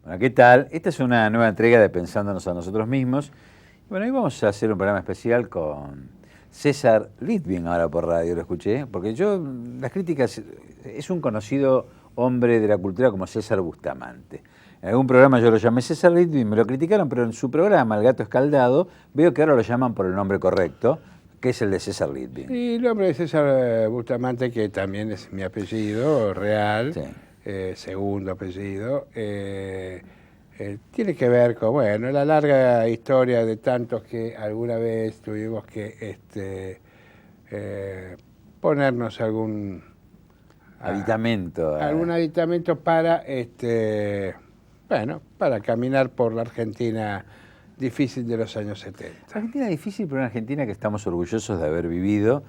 Bueno, ¿qué tal? Esta es una nueva entrega de Pensándonos a nosotros mismos. Bueno, hoy vamos a hacer un programa especial con César Litvin, ahora por radio, lo escuché, porque yo, las críticas, es un conocido hombre de la cultura como César Bustamante. En algún programa yo lo llamé César Litvin, me lo criticaron, pero en su programa, El Gato Escaldado, veo que ahora lo llaman por el nombre correcto, que es el de César Litvin. Sí, el nombre de César Bustamante, que también es mi apellido real, Sí. segundo apellido, tiene que ver con, bueno, la larga historia de tantos que alguna vez tuvimos que ponernos algún Aditamento. aditamento para, bueno, para caminar por la Argentina difícil de los años 70. Argentina es difícil, pero una Argentina que estamos orgullosos de haber vivido,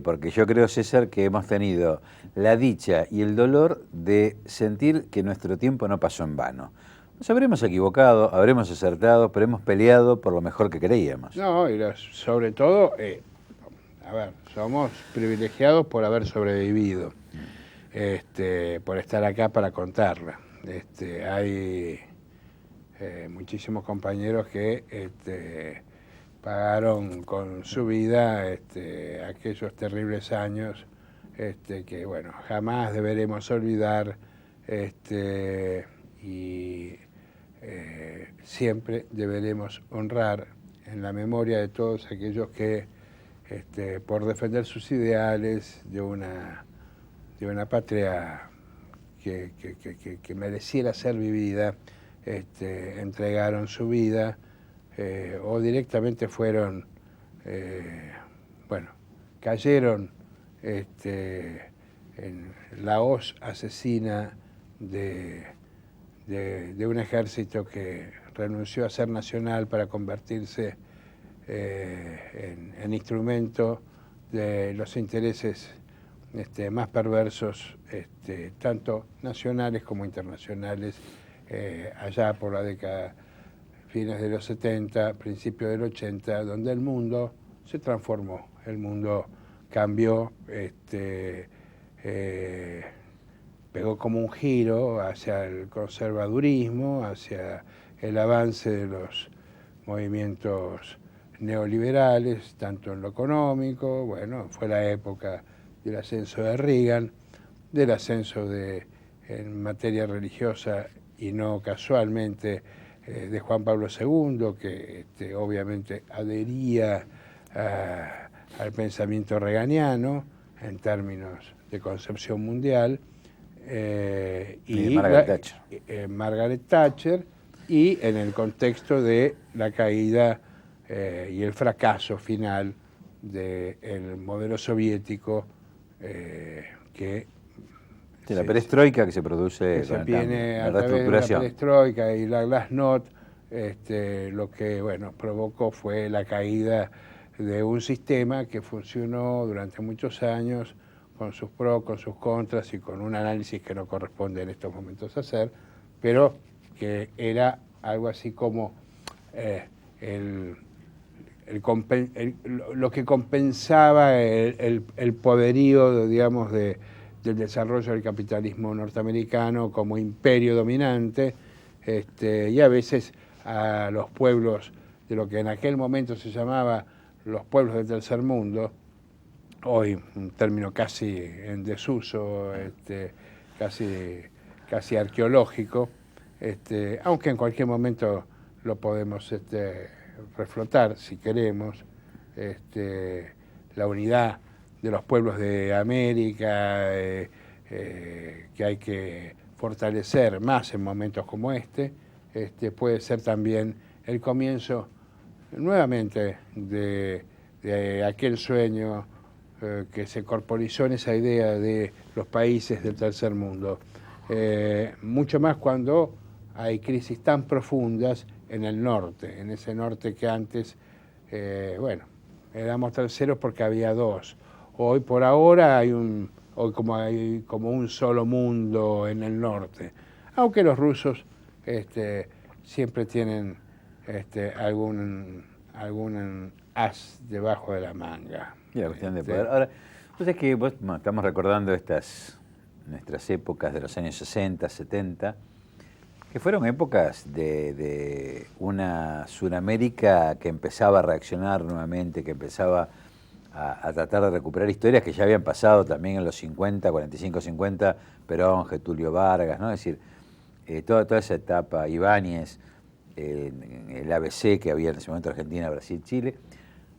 porque yo creo, César, que hemos tenido la dicha y el dolor de sentir que nuestro tiempo no pasó en vano. Nos habremos equivocado, habremos acertado, pero hemos peleado por lo mejor que creíamos. No, y sobre todo, a ver, somos privilegiados por haber sobrevivido, por estar acá para contarla. Hay muchísimos compañeros que pagaron con su vida aquellos terribles años que, bueno, jamás deberemos olvidar y siempre deberemos honrar en la memoria de todos aquellos que, por defender sus ideales de una patria que mereciera ser vivida, entregaron su vida o directamente fueron, bueno, cayeron en la hoz asesina de un ejército que renunció a ser nacional para convertirse en instrumento de los intereses más perversos, tanto nacionales como internacionales, allá por la década, fines de los 70, principios del 80, donde el mundo se transformó, el mundo cambió, pegó como un giro hacia el conservadurismo, hacia el avance de los movimientos neoliberales, tanto en lo económico, bueno, fue la época del ascenso de Reagan, del ascenso en materia religiosa y no casualmente de Juan Pablo II, que obviamente adhería al pensamiento reaganiano en términos de concepción mundial, Y Margaret Thatcher. Margaret Thatcher, y en el contexto de la caída y el fracaso final del modelo soviético que La perestroika que se produce que se con el viene cambio, la a través de la reestructuración. perestroika y la glasnost, lo que, bueno, provocó fue la caída de un sistema que funcionó durante muchos años con sus pros, con sus contras y con un análisis que no corresponde en estos momentos hacer, pero que era algo así como lo que compensaba el poderío, digamos, del desarrollo del capitalismo norteamericano como imperio dominante, y a veces a los pueblos de lo que en aquel momento se llamaba los pueblos del tercer mundo, hoy un término casi en desuso, casi arqueológico, aunque en cualquier momento lo podemos reflotar si queremos, la unidad de los pueblos de América, que hay que fortalecer más en momentos como puede ser también el comienzo nuevamente de aquel sueño que se corporizó en esa idea de los países del tercer mundo. Mucho más cuando hay crisis tan profundas en el norte, en ese norte que antes, bueno, éramos terceros porque había dos. Hoy por ahora hay como un solo mundo en el norte, aunque los rusos siempre tienen algún as debajo de la manga. Y la cuestión de poder. Ahora, vos sabés que estamos recordando nuestras épocas de los años 60, 70. Que fueron épocas de una Sudamérica que empezaba a reaccionar nuevamente, que empezaba a tratar de recuperar historias que ya habían pasado también en los 50, 45, 50, Perón, Getulio Vargas, ¿no? Es decir, toda esa etapa, Ibáñez, el ABC que había en ese momento Argentina, Brasil, Chile.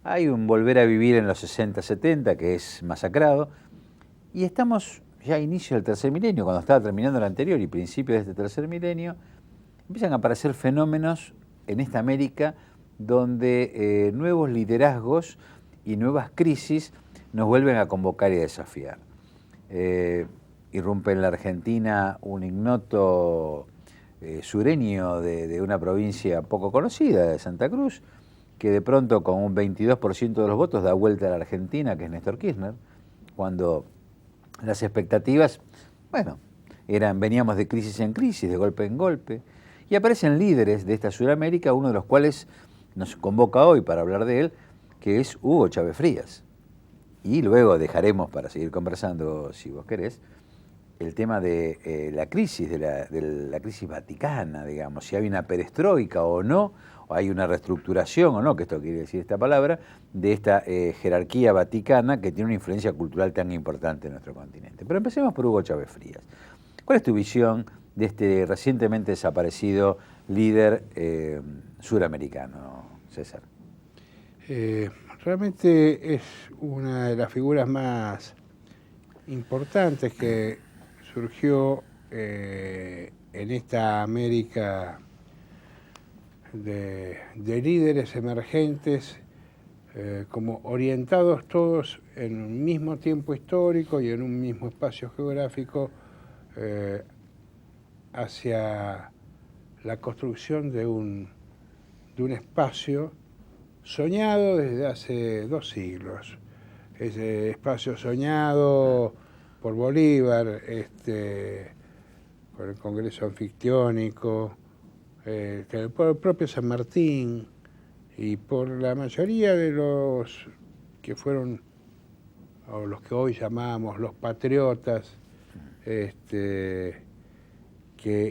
Hay un volver a vivir en los 60, 70 que es masacrado. Y estamos ya a inicio del tercer milenio, cuando estaba terminando el anterior y principio de este tercer milenio, empiezan a aparecer fenómenos en esta América donde nuevos liderazgos y nuevas crisis nos vuelven a convocar y a desafiar. Irrumpe en la Argentina un ignoto sureño de una provincia poco conocida, de Santa Cruz, que de pronto con un 22% de los votos da vuelta a la Argentina, que es Néstor Kirchner, cuando las expectativas, bueno, veníamos de crisis en crisis, de golpe en golpe, y aparecen líderes de esta Sudamérica, uno de los cuales nos convoca hoy para hablar de él, que es Hugo Chávez Frías. Y luego dejaremos, para seguir conversando, si vos querés, el tema de la crisis, de la crisis vaticana, digamos, si hay una perestroika o no, o hay una reestructuración o no, que esto quiere decir esta palabra, de esta jerarquía vaticana que tiene una influencia cultural tan importante en nuestro continente. Pero empecemos por Hugo Chávez Frías. ¿Cuál es tu visión de este recientemente desaparecido líder suramericano, César? Realmente es una de las figuras más importantes que surgió en esta América de líderes emergentes, como orientados todos en un mismo tiempo histórico y en un mismo espacio geográfico hacia la construcción de un espacio soñado desde hace 2 siglos. Ese espacio soñado por Bolívar, por el Congreso Anfictiónico, por el propio San Martín y por la mayoría de los que fueron, o los que hoy llamamos los patriotas, que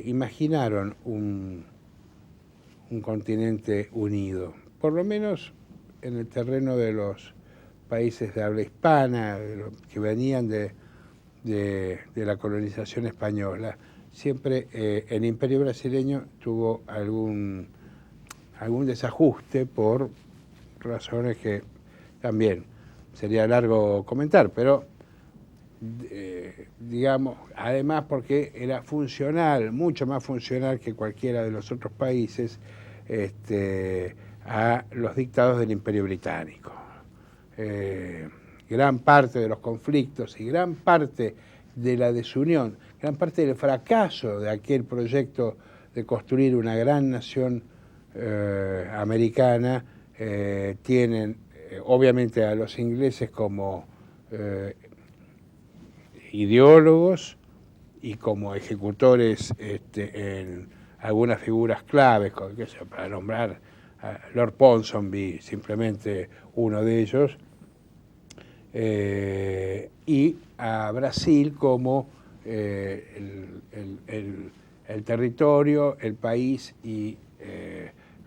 imaginaron un continente unido, por lo menos en el terreno de los países de habla hispana, que venían de la colonización española. Siempre el Imperio brasileño tuvo algún desajuste por razones que también sería largo comentar, pero digamos, además porque era funcional, mucho más funcional que cualquiera de los otros países, a los dictados del Imperio Británico. Gran parte de los conflictos y gran parte de la desunión, gran parte del fracaso de aquel proyecto de construir una gran nación americana, tienen obviamente a los ingleses como ideólogos y como ejecutores en algunas figuras claves, para nombrar a Lord Ponsonby, simplemente uno de ellos, y a Brasil como el territorio, el país y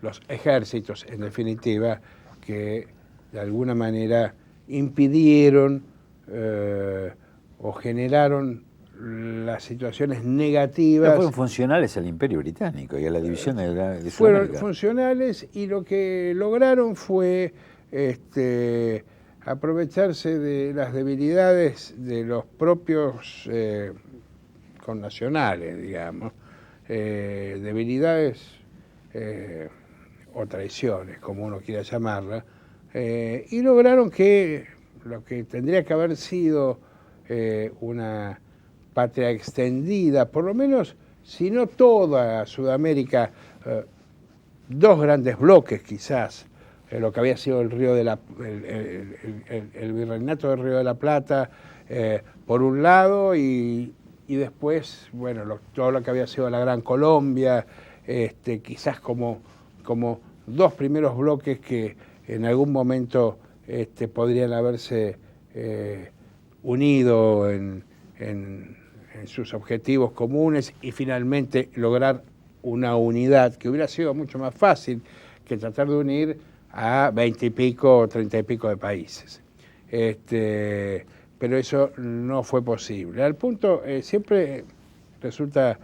los ejércitos, en definitiva, que de alguna manera impidieron o generaron las situaciones negativas. Fueron funcionales al Imperio Británico y a la división de Sudamérica. Fueron funcionales y lo que lograron fue aprovecharse de las debilidades de los propios connacionales, digamos, debilidades o traiciones, como uno quiera llamarla, y lograron que lo que tendría que haber sido una patria extendida, por lo menos, si no toda Sudamérica, 2 grandes bloques quizás, lo que había sido el virreinato del Río de la Plata, por un lado, y después, bueno, todo lo que había sido la Gran Colombia, quizás como 2 primeros bloques que en algún momento podrían haberse unido en sus objetivos comunes y finalmente lograr una unidad que hubiera sido mucho más fácil que tratar de unir a 20 y pico, 30 y pico de países. Pero eso no fue posible. Al punto, siempre resulta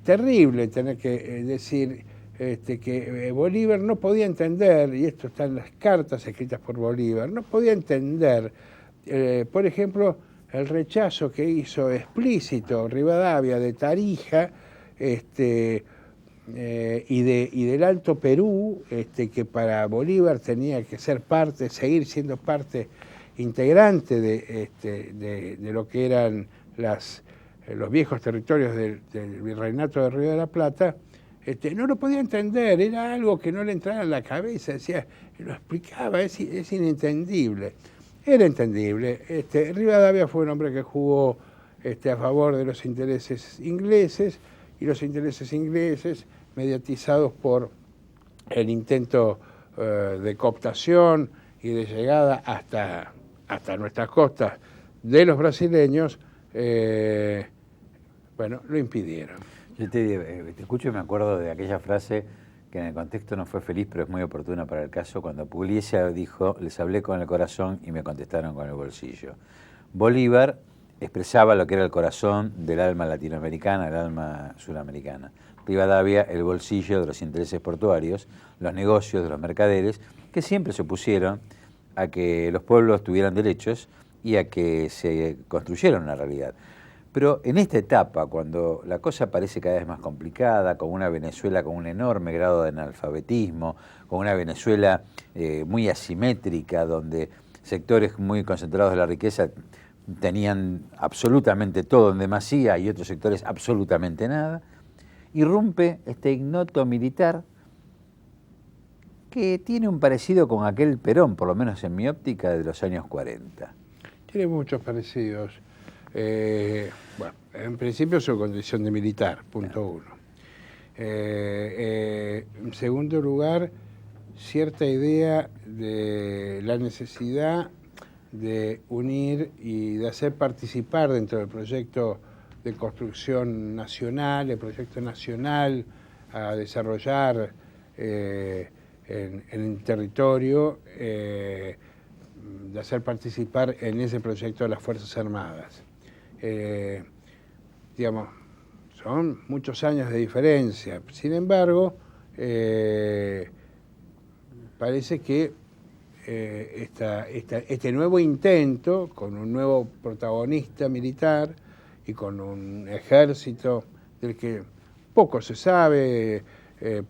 terrible tener que decir que Bolívar no podía entender, y esto está en las cartas escritas por Bolívar, no podía entender, por ejemplo, el rechazo que hizo explícito Rivadavia de Tarija y del Alto Perú, que para Bolívar tenía que ser parte, seguir siendo parte integrante de lo que eran los viejos territorios del Virreinato de Río de la Plata. No lo podía entender, era algo que no le entraba en la cabeza, decía, lo explicaba, es inentendible. Era entendible. Rivadavia fue un hombre que jugó a favor de los intereses ingleses, y los intereses ingleses, mediatizados por el intento de cooptación y de llegada hasta nuestras costas de los brasileños, bueno, lo impidieron. Yo te escucho y me acuerdo de aquella frase que en el contexto no fue feliz, pero es muy oportuna para el caso, cuando Pugliese dijo, les hablé con el corazón y me contestaron con el bolsillo. Bolívar expresaba lo que era el corazón del alma latinoamericana, el alma sudamericana. Rivadavia, el bolsillo de los intereses portuarios, los negocios de los mercaderes, que siempre se opusieron a que los pueblos tuvieran derechos y a que se construyera una realidad. Pero en esta etapa, cuando la cosa parece cada vez más complicada, con una Venezuela con un enorme grado de analfabetismo, con una Venezuela muy asimétrica, donde sectores muy concentrados de la riqueza tenían absolutamente todo en demasía y otros sectores absolutamente nada, irrumpe este ignoto militar que tiene un parecido con aquel Perón, por lo menos en mi óptica, de los años 40. Tiene muchos parecidos. Bueno, en principio su condición de militar, punto uno. En segundo lugar, cierta idea de la necesidad de unir y de hacer participar dentro del proyecto de construcción nacional, el proyecto nacional a desarrollar en el territorio, de hacer participar en ese proyecto a las Fuerzas Armadas. Digamos, son muchos años de diferencia. Sin embargo, parece que este nuevo intento, con un nuevo protagonista militar y con un ejército del que poco se sabe,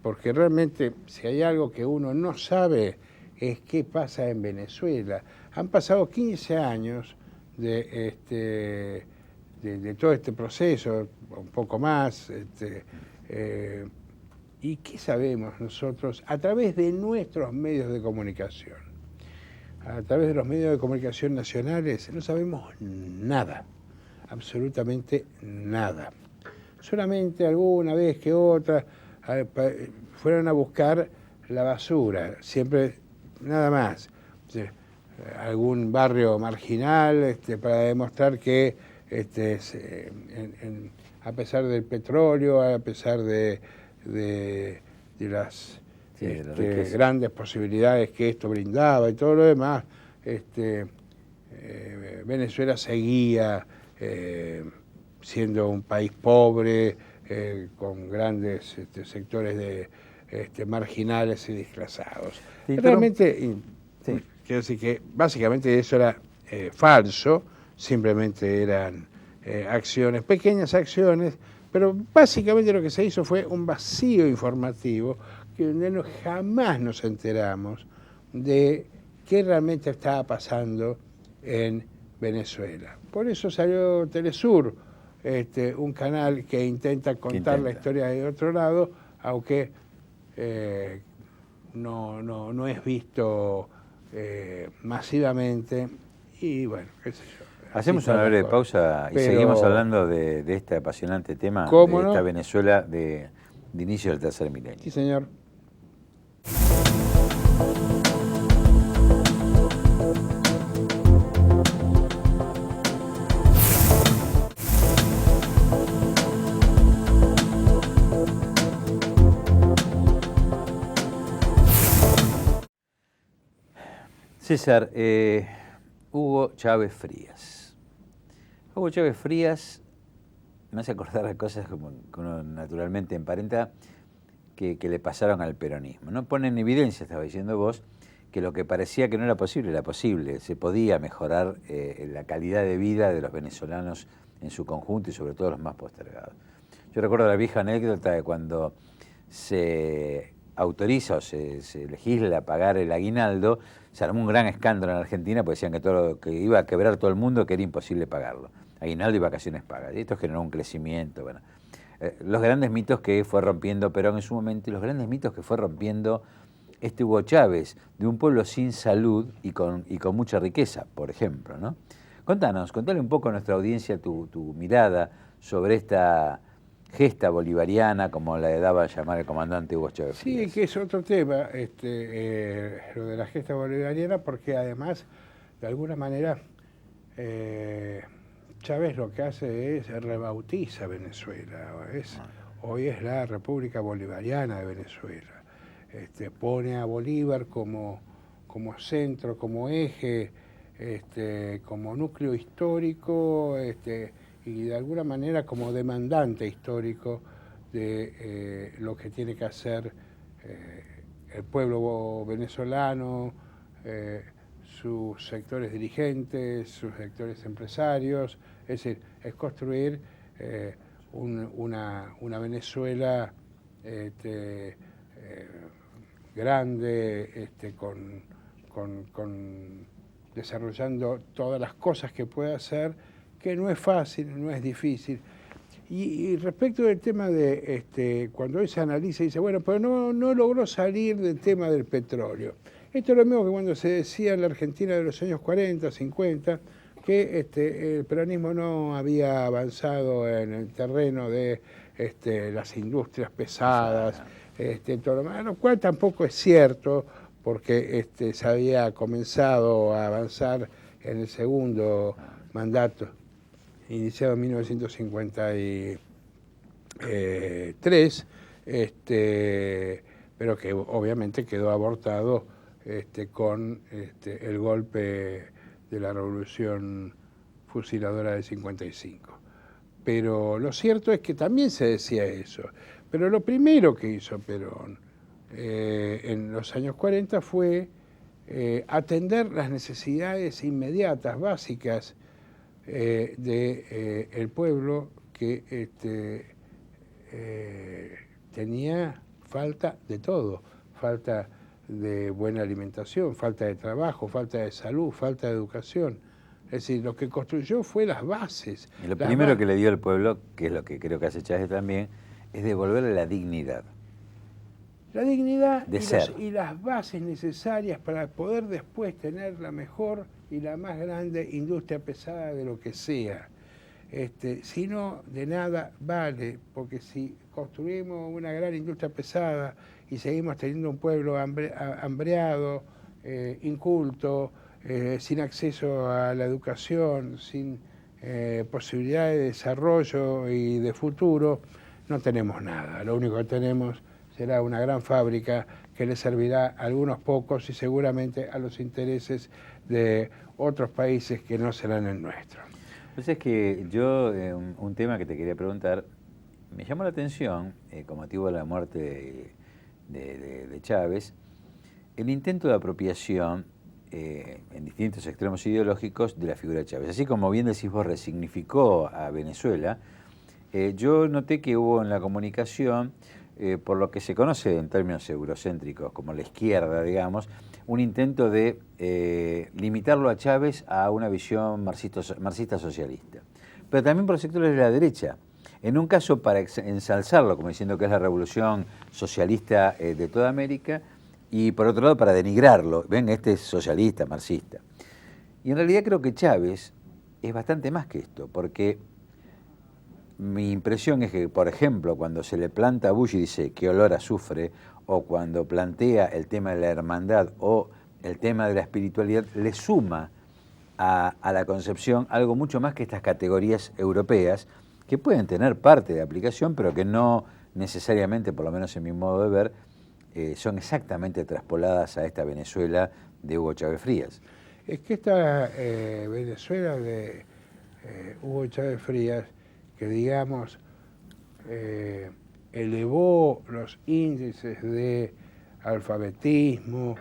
porque realmente si hay algo que uno no sabe es qué pasa en Venezuela. Han pasado 15 años de todo este proceso, un poco más, ¿y qué sabemos nosotros a través de nuestros medios de comunicación? A través de los medios de comunicación nacionales no sabemos nada, absolutamente nada. Solamente alguna vez que otra fueron a buscar la basura, siempre nada más. Algún barrio marginal para demostrar que a pesar del petróleo, a pesar de las grandes posibilidades que esto brindaba y todo lo demás, Venezuela seguía siendo un país pobre, con grandes sectores marginales y desclasados. Sí, realmente, quiero decir que básicamente eso era falso, simplemente eran acciones, pequeñas acciones, pero básicamente lo que se hizo fue un vacío informativo que jamás nos enteramos de qué realmente estaba pasando en Venezuela. Por eso salió Telesur, un canal que intenta contar la historia de otro lado, aunque no es visto masivamente, y bueno, qué sé yo. Hacemos una breve pausa y seguimos hablando de este apasionante tema, de esta Venezuela de inicio del tercer milenio. Sí, señor. César, Hugo Chávez Frías. Hugo Chávez Frías me hace acordar a cosas como que uno naturalmente emparenta que le pasaron al peronismo. No pone en evidencia, estaba diciendo vos, que lo que parecía que no era posible, se podía mejorar la calidad de vida de los venezolanos en su conjunto y sobre todo los más postergados. Yo recuerdo la vieja anécdota de cuando se autoriza o se legisla pagar el aguinaldo, se armó un gran escándalo en Argentina porque decían que iba a quebrar todo el mundo, que era imposible pagarlo. Aguinaldo y vacaciones pagas. Y esto generó un crecimiento. Bueno, los grandes mitos que fue rompiendo Perón en su momento y los grandes mitos que fue rompiendo este Hugo Chávez, de un pueblo sin salud y con mucha riqueza, por ejemplo, ¿no? Contale un poco a nuestra audiencia tu mirada sobre esta gesta bolivariana, como la daba a llamar el comandante Hugo Chávez Frías. Sí, que es otro tema, lo de la gesta bolivariana, porque además, de alguna manera, Chávez lo que hace es rebautiza Venezuela. Hoy es la República Bolivariana de Venezuela. Pone a Bolívar como centro, como eje, como núcleo histórico, y de alguna manera como demandante histórico de lo que tiene que hacer el pueblo venezolano, sus sectores dirigentes, sus sectores empresarios. Es decir, es construir una Venezuela grande, desarrollando todas las cosas que puede hacer, que no es fácil, no es difícil. Y respecto del tema de, cuando hoy se analiza y dice, bueno, pero no logró salir del tema del petróleo. Esto es lo mismo que cuando se decía en la Argentina de los años 40, 50, que el peronismo no había avanzado en el terreno de las industrias pesadas, todo lo cual tampoco es cierto, porque se había comenzado a avanzar en el segundo mandato, iniciado en 1953, pero que obviamente quedó abortado con el golpe de la Revolución Fusiladora del 55. Pero lo cierto es que también se decía eso. Pero lo primero que hizo Perón en los años 40 fue atender las necesidades inmediatas, básicas, del pueblo que tenía falta de todo, falta de buena alimentación, falta de trabajo, falta de salud, falta de educación. Es decir, lo que construyó fue las bases. Y lo primero que le dio al pueblo, que es lo que creo que hace Chávez también, es devolverle la dignidad. La dignidad de ser. Y las bases necesarias para poder después tener la mejor y la más grande industria pesada de lo que sea. Si no, de nada vale, porque si construimos una gran industria pesada y seguimos teniendo un pueblo hambreado, inculto, sin acceso a la educación, sin posibilidad de desarrollo y de futuro, no tenemos nada. Lo único que tenemos será una gran fábrica que le servirá a algunos pocos y seguramente a los intereses de otros países que no serán el nuestro. Pues es que yo, un tema que te quería preguntar, me llamó la atención, con motivo de la muerte de Chávez, el intento de apropiación en distintos extremos ideológicos de la figura de Chávez. Así como bien decís vos, resignificó a Venezuela, yo noté que hubo en la comunicación, por lo que se conoce en términos eurocéntricos, como la izquierda, digamos, un intento de limitarlo a Chávez a una visión marxista socialista. Pero también por sectores de la derecha. En un caso para ensalzarlo, como diciendo que es la revolución socialista de toda América, y por otro lado para denigrarlo. Ven, este es socialista, marxista. Y en realidad creo que Chávez es bastante más que esto, porque mi impresión es que, por ejemplo, cuando se le planta a Bush y dice qué olor a azufre, o cuando plantea el tema de la hermandad o el tema de la espiritualidad, le suma a la concepción algo mucho más que estas categorías europeas que pueden tener parte de aplicación, pero que no necesariamente, por lo menos en mi modo de ver, son exactamente traspoladas a esta Venezuela de Hugo Chávez Frías. Es que esta Venezuela de Hugo Chávez Frías, que digamos elevó los índices de alfabetismo,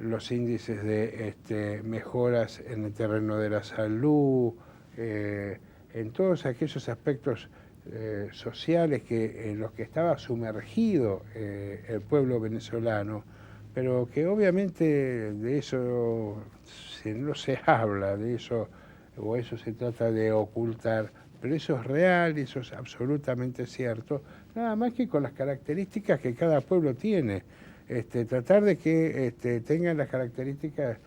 los índices de mejoras en el terreno de la salud, en todos aquellos aspectos sociales en los que estaba sumergido el pueblo venezolano, pero que obviamente de eso no se habla, de eso, o eso se trata de ocultar, pero eso es real, eso es absolutamente cierto, nada más que con las características que cada pueblo tiene. Tratar de que tengan las características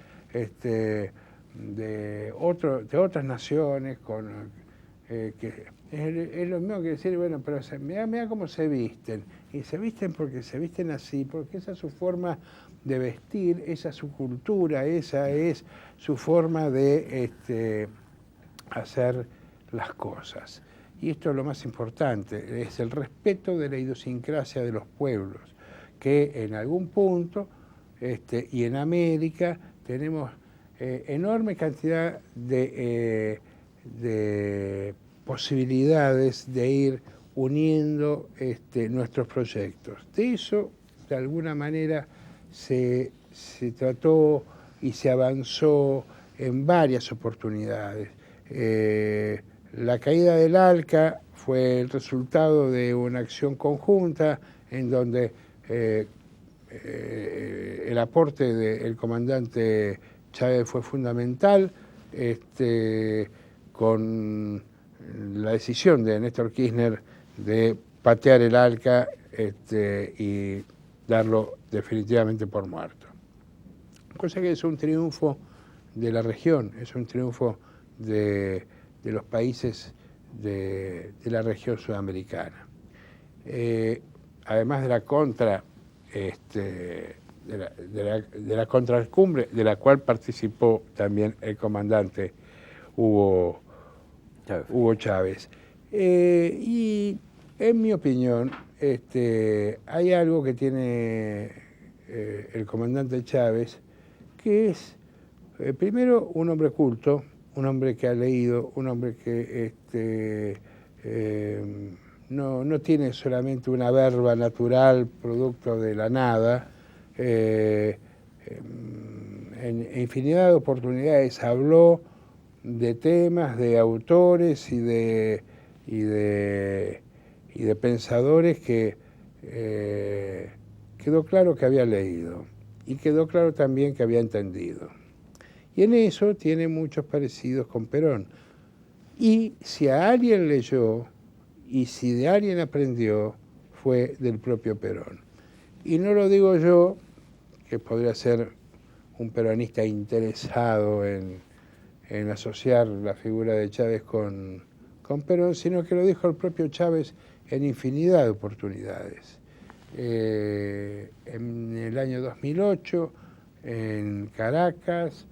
de otras naciones, que es lo mismo que decir, bueno, pero mirá cómo se visten, y se visten porque se visten así, porque esa es su forma de vestir, esa es su cultura, esa es su forma de hacer las cosas. Y esto es lo más importante, es el respeto de la idiosincrasia de los pueblos, que en algún punto, y en América, tenemos enorme cantidad de posibilidades de ir uniendo nuestros proyectos. De eso, de alguna manera, se trató y se avanzó en varias oportunidades. La caída del ALCA fue el resultado de una acción conjunta en donde el aporte del comandante Chávez fue fundamental, con la decisión de Néstor Kirchner de patear el ALCA y darlo definitivamente por muerto. Cosa que es un triunfo de la región, es un triunfo de los países de la región sudamericana. Además de la contracumbre, de la cual participó también el comandante Hugo Chávez. Y en mi opinión, hay algo que tiene el comandante Chávez, que es, primero, un hombre culto, un hombre que ha leído, un hombre que no tiene solamente una verba natural producto de la nada. En infinidad de oportunidades habló de temas, de autores y de pensadores que quedó claro que había leído y quedó claro también que había entendido. Y en eso tiene muchos parecidos con Perón. Y si a alguien leyó y si de alguien aprendió, fue del propio Perón. Y no lo digo yo, que podría ser un peronista interesado en asociar la figura de Chávez con Perón, sino que lo dijo el propio Chávez en infinidad de oportunidades. En el año 2008, en Caracas,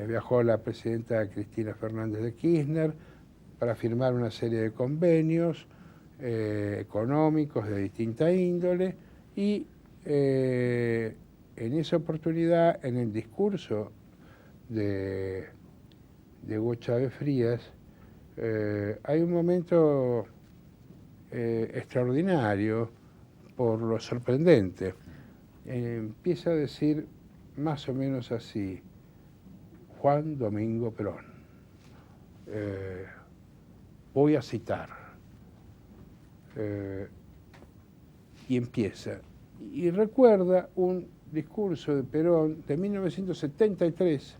viajó la presidenta Cristina Fernández de Kirchner para firmar una serie de convenios económicos de distinta índole, y en esa oportunidad, en el discurso de Hugo Chávez Frías, hay un momento extraordinario por lo sorprendente. Empieza a decir más o menos así: Juan Domingo Perón. Voy a citar. Y empieza. Y recuerda un discurso de Perón de 1973,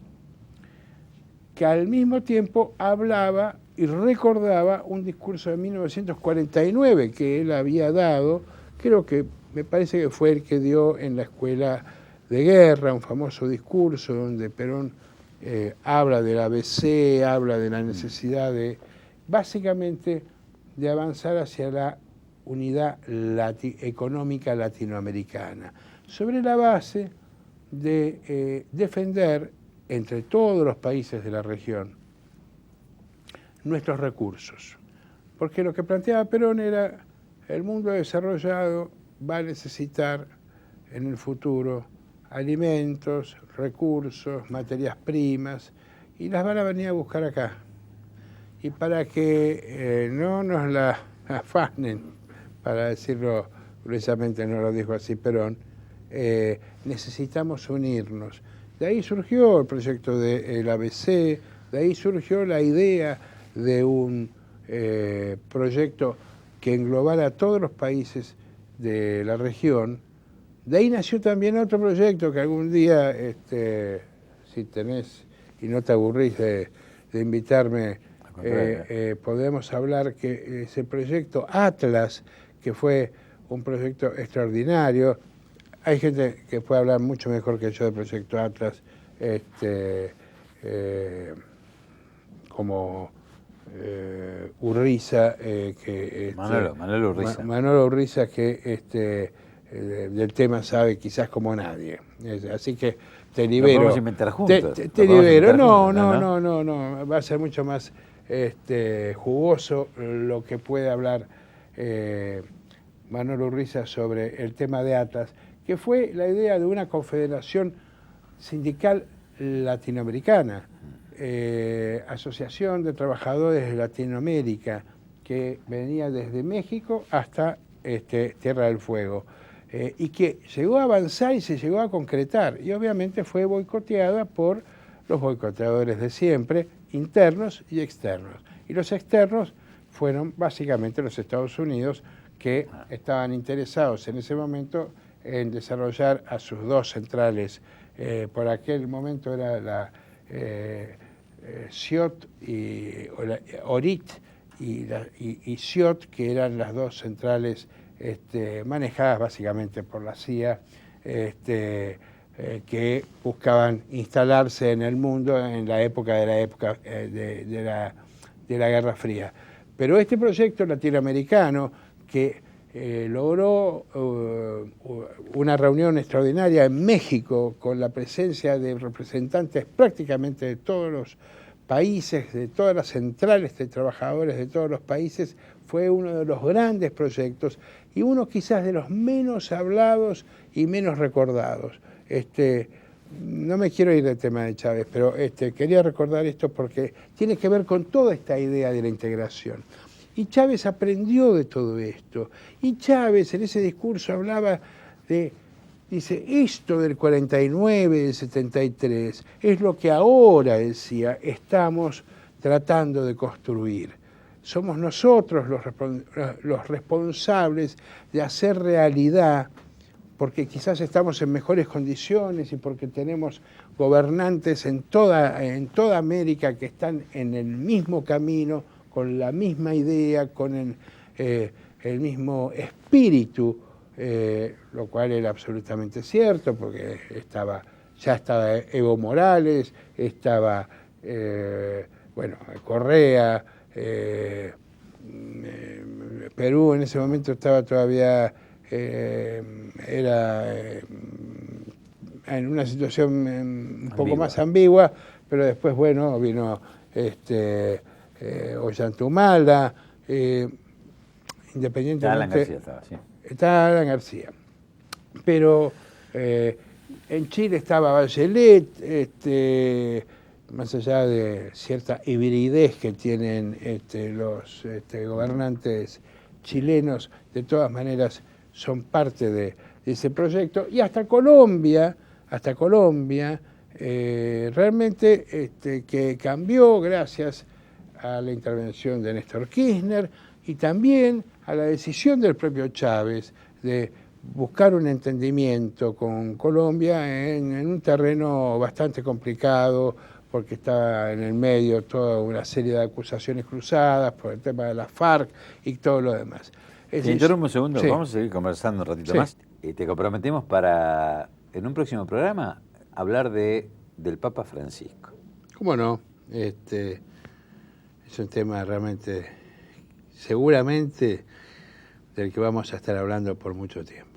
que al mismo tiempo hablaba y recordaba un discurso de 1949 que él había dado, creo que me parece que fue el que dio en la Escuela de Guerra, un famoso discurso donde Perón habla del ABC, habla de la necesidad de, básicamente, de avanzar hacia la unidad económica latinoamericana, sobre la base de defender entre todos los países de la región nuestros recursos. Porque lo que planteaba Perón era: el mundo desarrollado va a necesitar en el futuro alimentos, recursos, materias primas, y las van a venir a buscar acá. Y para que no nos la afanen, para decirlo gruesamente, no lo dijo así Perón, necesitamos unirnos. De ahí surgió el proyecto del ABC, de ahí surgió la idea de un proyecto que englobara a todos los países de la región. De ahí nació también otro proyecto que algún día, si tenés y no te aburrís de invitarme, podemos hablar, que ese proyecto Atlas, que fue un proyecto extraordinario. Hay gente que puede hablar mucho mejor que yo del proyecto Atlas, como Urriza, Manuel Urriza. Manuel Urriza, que del tema sabe quizás como nadie. Así que te libero. Lo podemos inventar juntos. Te libero. No. Va a ser mucho más jugoso lo que puede hablar Manuel Urriza sobre el tema de Atlas, que fue la idea de una confederación sindical latinoamericana, Asociación de Trabajadores de Latinoamérica, que venía desde México hasta Tierra del Fuego, y que llegó a avanzar y se llegó a concretar, y obviamente fue boicoteada por los boicoteadores de siempre, internos y externos. Y los externos fueron básicamente los Estados Unidos, que estaban interesados en ese momento en desarrollar a sus dos centrales. Por aquel momento era la CIOT y ORIT y CIOT, que eran las dos centrales manejadas básicamente por la CIA, que buscaban instalarse en el mundo en la época de la Guerra Fría. Pero este proyecto latinoamericano, que logró una reunión extraordinaria en México con la presencia de representantes prácticamente de todos los países, de todas las centrales de trabajadores de todos los países, fue uno de los grandes proyectos y uno quizás de los menos hablados y menos recordados. No me quiero ir del tema de Chávez, pero quería recordar esto porque tiene que ver con toda esta idea de la integración. Y Chávez aprendió de todo esto. Y Chávez en ese discurso hablaba dice, esto del 49, del 73, es lo que ahora, decía, estamos tratando de construir. Somos nosotros los responsables de hacer realidad, porque quizás estamos en mejores condiciones y porque tenemos gobernantes en toda América que están en el mismo camino, con la misma idea, con el mismo espíritu, lo cual era absolutamente cierto, porque ya estaba Evo Morales, estaba Correa, Perú en ese momento estaba todavía, era en una situación un poco más ambigua, pero después, bueno, vino Ollantumala, independientemente... Alan García estaba, sí. Estaba Alan García. Pero en Chile estaba Bachelet, más allá de cierta hibridez que tienen los gobernantes chilenos, de todas maneras son parte de ese proyecto. Y hasta Colombia realmente que cambió gracias a la intervención de Néstor Kirchner y también a la decisión del propio Chávez de buscar un entendimiento con Colombia en un terreno bastante complicado, porque estaba en el medio toda una serie de acusaciones cruzadas por el tema de la FARC y todo lo demás. Te interrumpo un segundo, sí. Vamos a seguir conversando un ratito Sí. más. Te comprometemos para, en un próximo programa, hablar del Papa Francisco. ¿Cómo no? Es un tema realmente, seguramente, del que vamos a estar hablando por mucho tiempo.